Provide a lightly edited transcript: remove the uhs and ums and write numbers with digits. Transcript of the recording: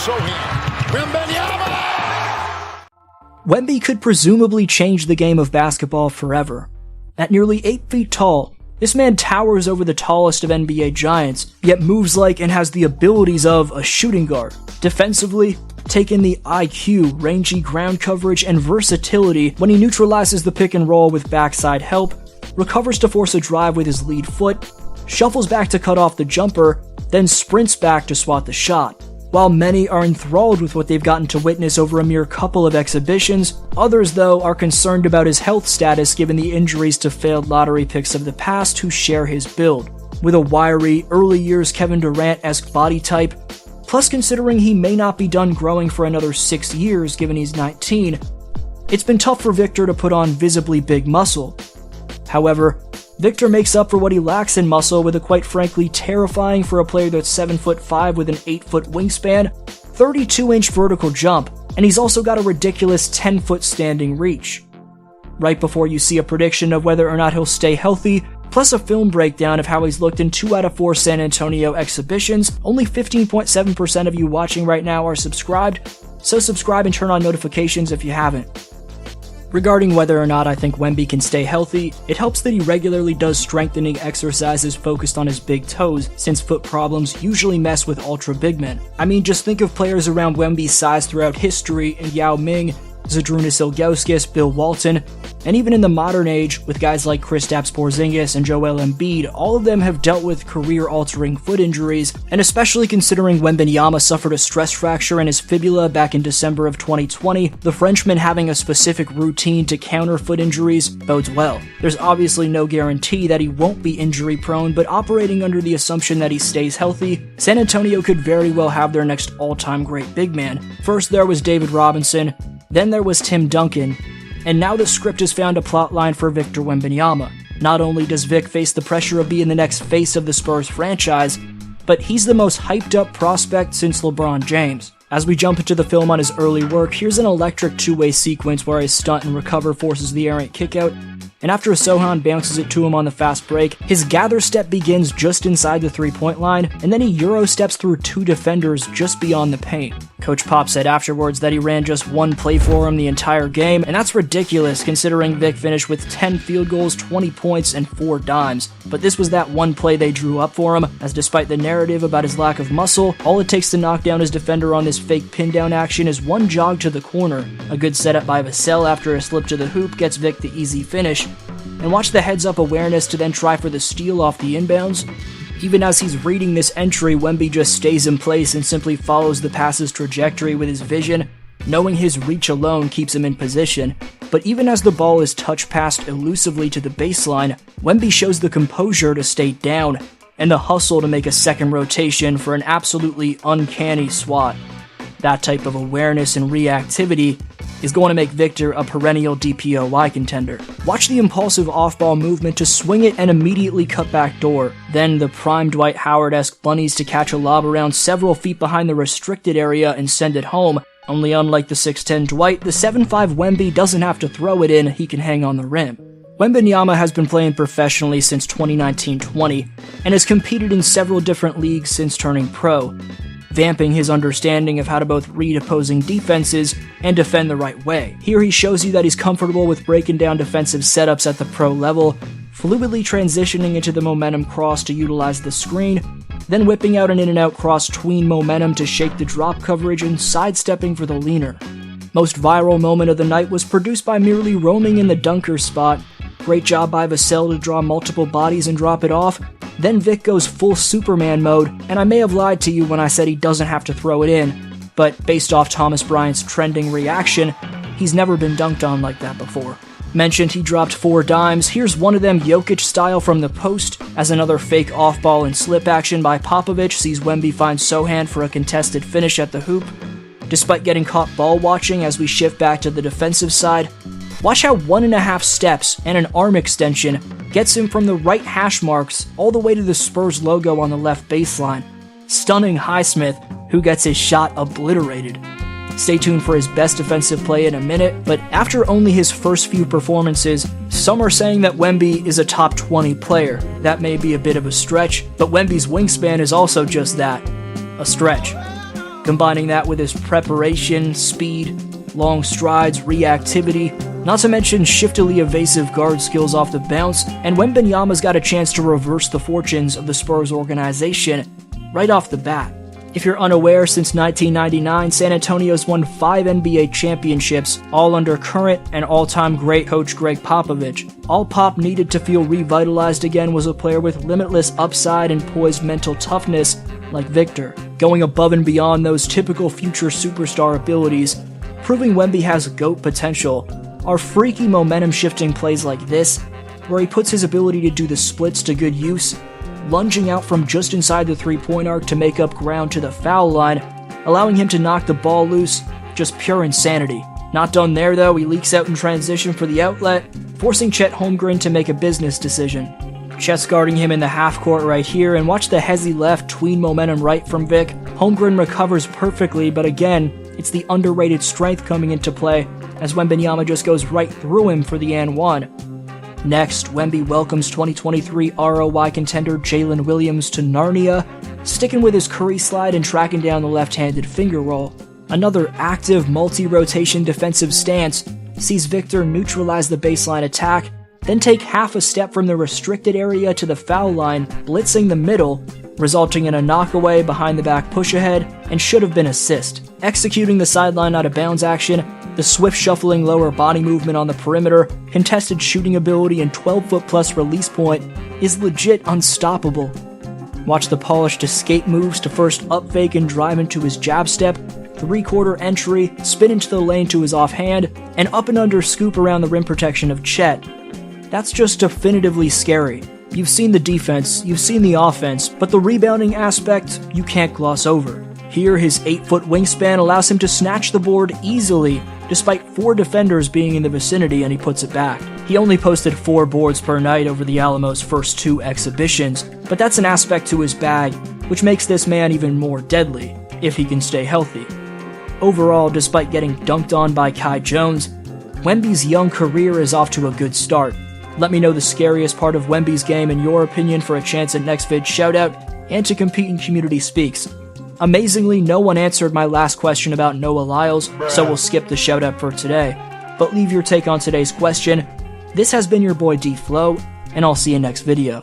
Sohan. Wembanyama! Wemby could presumably change the game of basketball forever. At nearly 8 feet tall, this man towers over the tallest of NBA giants, yet moves like and has the abilities of a shooting guard. Defensively, take in the IQ, rangy ground coverage, and versatility when he neutralizes the pick and roll with backside help, recovers to force a drive with his lead foot, shuffles back to cut off the jumper, then sprints back to swat the shot. While many are enthralled with what they've gotten to witness over a mere couple of exhibitions, others, though, are concerned about his health status given the injuries to failed lottery picks of the past who share his build. With a wiry, early years Kevin Durant-esque body type, plus considering he may not be done growing for another 6 years given he's 19, it's been tough for Victor to put on visibly big muscle. However, Victor makes up for what he lacks in muscle with a quite frankly terrifying for a player that's 7'5" with an 8-foot wingspan, 32-inch vertical jump, and he's also got a ridiculous 10-foot standing reach. Right before you see a prediction of whether or not he'll stay healthy, plus a film breakdown of how he's looked in 2 out of 4 San Antonio exhibitions, only 15.7% of you watching right now are subscribed, so subscribe and turn on notifications if you haven't. Regarding whether or not I think Wemby can stay healthy, it helps that he regularly does strengthening exercises focused on his big toes, since foot problems usually mess with ultra big men. I mean, just think of players around Wemby's size throughout history in Yao Ming, Zydrunas Ilgauskas, Bill Walton, and even in the modern age, with guys like Kristaps Porzingis and Joel Embiid, all of them have dealt with career-altering foot injuries, and especially considering Wembanyama suffered a stress fracture in his fibula back in December of 2020, the Frenchman having a specific routine to counter foot injuries bodes well. There's obviously no guarantee that he won't be injury-prone, but operating under the assumption that he stays healthy, San Antonio could very well have their next all-time great big man. First there was David Robinson, then there was Tim Duncan, and now the script has found a plotline for Victor Wembanyama. Not only does Vic face the pressure of being the next face of the Spurs franchise, but he's the most hyped up prospect since LeBron James. As we jump into the film on his early work, here's an electric two-way sequence where his stunt and recover forces the errant kickout, and after Sohan bounces it to him on the fast break, his gather step begins just inside the three-point line, and then he Euro steps through 2 defenders just beyond the paint. Coach Pop said afterwards that he ran just 1 play for him the entire game, and that's ridiculous considering Vic finished with 10 field goals, 20 points, and 4 dimes. But this was that one play they drew up for him, as despite the narrative about his lack of muscle, all it takes to knock down his defender on this fake pin-down action is 1 jog to the corner. A good setup by Vassell after a slip to the hoop gets Vic the easy finish, and watch the heads-up awareness to then try for the steal off the inbounds. Even as he's reading this entry, Wemby just stays in place and simply follows the pass's trajectory with his vision, knowing his reach alone keeps him in position. But even as the ball is touch passed elusively to the baseline, Wemby shows the composure to stay down, and the hustle to make a second rotation for an absolutely uncanny swat. That type of awareness and reactivity is going to make Victor a perennial DPOY contender. Watch the impulsive off-ball movement to swing it and immediately cut back door. Then the prime Dwight Howard-esque bunnies to catch a lob around several feet behind the restricted area and send it home. Only unlike the 6'10 Dwight, the 7'5 Wemby doesn't have to throw it in, he can hang on the rim. Wembanyama has been playing professionally since 2019-20 and has competed in several different leagues since turning pro, vamping his understanding of how to both read opposing defenses and defend the right way. Here he shows you that he's comfortable with breaking down defensive setups at the pro level, fluidly transitioning into the momentum cross to utilize the screen, then whipping out an in-and-out cross tween momentum to shake the drop coverage and sidestepping for the leaner. Most viral moment of the night was produced by merely roaming in the dunker spot. Great job by Vassell to draw multiple bodies and drop it off. Then Vic goes full Superman mode, and I may have lied to you when I said he doesn't have to throw it in, but based off Thomas Bryant's trending reaction, he's never been dunked on like that before. Mentioned he dropped 4 dimes, here's one of them Jokic style from the post, as another fake off-ball and slip action by Popovich sees Wemby find Sohan for a contested finish at the hoop. Despite getting caught ball watching as we shift back to the defensive side, watch how 1.5 steps and an arm extension gets him from the right hash marks all the way to the Spurs logo on the left baseline. Stunning Highsmith, who gets his shot obliterated. Stay tuned for his best defensive play in a minute, but after only his first few performances, some are saying that Wemby is a top 20 player. That may be a bit of a stretch, but Wemby's wingspan is also just that, a stretch. Combining that with his preparation, speed, long strides, reactivity, not to mention shiftily evasive guard skills off the bounce, and Wembanyama's got a chance to reverse the fortunes of the Spurs organization right off the bat. If you're unaware, since 1999, San Antonio's won 5 NBA championships, all under current and all-time great coach Greg Popovich. All Pop needed to feel revitalized again was a player with limitless upside and poised mental toughness like Victor, going above and beyond those typical future superstar abilities, proving Wemby has GOAT potential. Are freaky momentum-shifting plays like this, where he puts his ability to do the splits to good use, lunging out from just inside the three-point arc to make up ground to the foul line, allowing him to knock the ball loose, just pure insanity. Not done there though, he leaks out in transition for the outlet, forcing Chet Holmgren to make a business decision. Chet's guarding him in the half-court right here, and watch the hezzy left tween momentum right from Vic. Holmgren recovers perfectly, but again, it's the underrated strength coming into play, as Wembanyama just goes right through him for the and one. Next, Wemby welcomes 2023 ROI contender Jalen Williams to Narnia, sticking with his Curry slide and tracking down the left-handed finger roll. Another active multi-rotation defensive stance sees Victor neutralize the baseline attack, then take half a step from the restricted area to the foul line, blitzing the middle, resulting in a knockaway behind the back push ahead and should have been assist. Executing the sideline out of bounds action, the swift shuffling lower body movement on the perimeter, contested shooting ability, and 12-foot plus release point is legit unstoppable. Watch the polished escape moves to first up fake and drive into his jab step, three-quarter entry, spin into the lane to his offhand, and up and under scoop around the rim protection of Chet. That's just definitively scary. You've seen the defense, you've seen the offense, but the rebounding aspect you can't gloss over. Here, his 8-foot wingspan allows him to snatch the board easily, despite 4 defenders being in the vicinity, and he puts it back. He only posted 4 boards per night over the Alamo's first 2 exhibitions, but that's an aspect to his bag, which makes this man even more deadly, if he can stay healthy. Overall, despite getting dunked on by Kai Jones, Wemby's young career is off to a good start. Let me know the scariest part of Wemby's game in your opinion for a chance at next vid shoutout, and to compete in Community Speaks. Amazingly, no one answered my last question about Noah Lyles, so we'll skip the shoutout for today. But leave your take on today's question. This has been your boy D-Flow, and I'll see you next video.